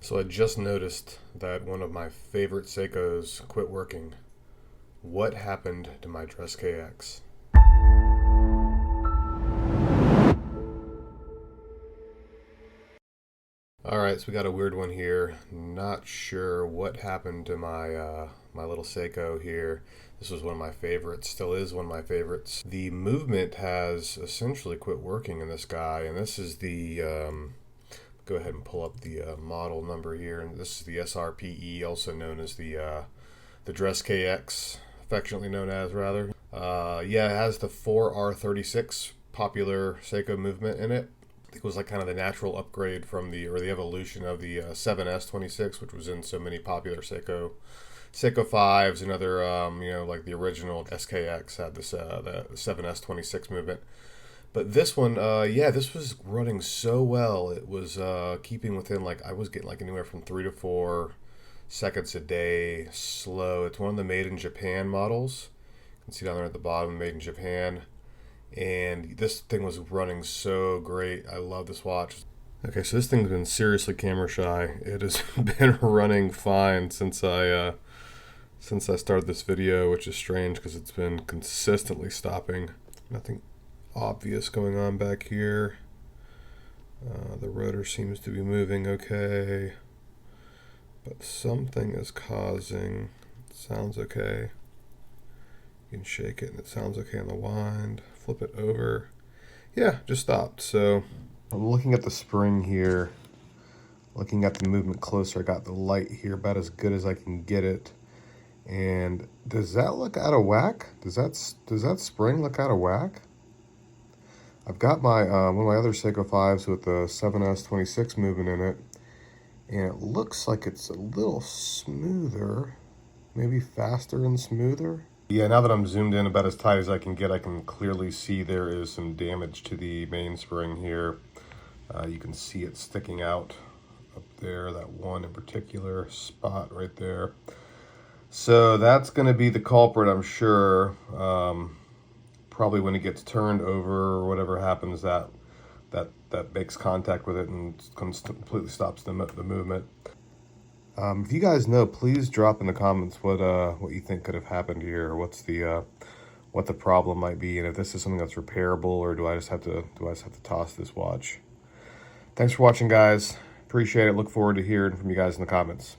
So I just noticed that one of my favorite Seikos quit working. What happened to my DressKX? Alright, so we got a weird one here. Not sure what happened to my little Seiko here. This was one of my favorites, still is one of my favorites. The movement has essentially quit working in this guy, and this is the, go ahead and pull up the model number here. And this is the SRPE, also known as the DressKX, affectionately known as rather. Yeah, it has the 4R36 popular Seiko movement in it. I think it was like kind of the natural upgrade from the evolution of the 7S26, which was in so many popular Seiko 5s and other, like the original SKX had this the 7S26 movement. But this one, yeah, this was running so well. It was keeping within, like, I was getting like anywhere from 3 to 4 seconds a day slow. It's one of the made in Japan models. You can see down there at the bottom, made in Japan. And this thing was running so great. I love this watch. Okay, so this thing's been seriously camera shy. It has been running fine since I started this video, which is strange because it's been consistently stopping. Nothing obvious going on back here. The rotor seems to be moving okay, but something is causing. It sounds okay. You can shake it and it sounds okay on the wind. Flip it over. Yeah, just stopped. So I'm looking at the spring here, looking at the movement closer. I got the light here about as good as I can get it. And does that look out of whack? Does that spring look out of whack? I've got my one of my other Seiko 5s with the 7S26 movement in it, and it looks like it's a little smoother, maybe faster and smoother. Yeah, now that I'm zoomed in about as tight as I can get, I can clearly see there is some damage to the mainspring here. You can see it sticking out up there, that one in particular spot right there. So that's going to be the culprit, I'm sure. Probably when it gets turned over or whatever happens, that makes contact with it and completely stops the movement. If you guys know, please drop in the comments what you think could have happened here, or what the problem might be, and if this is something that's repairable, or do I just have to toss this watch? Thanks for watching, guys. Appreciate it. Look forward to hearing from you guys in the comments.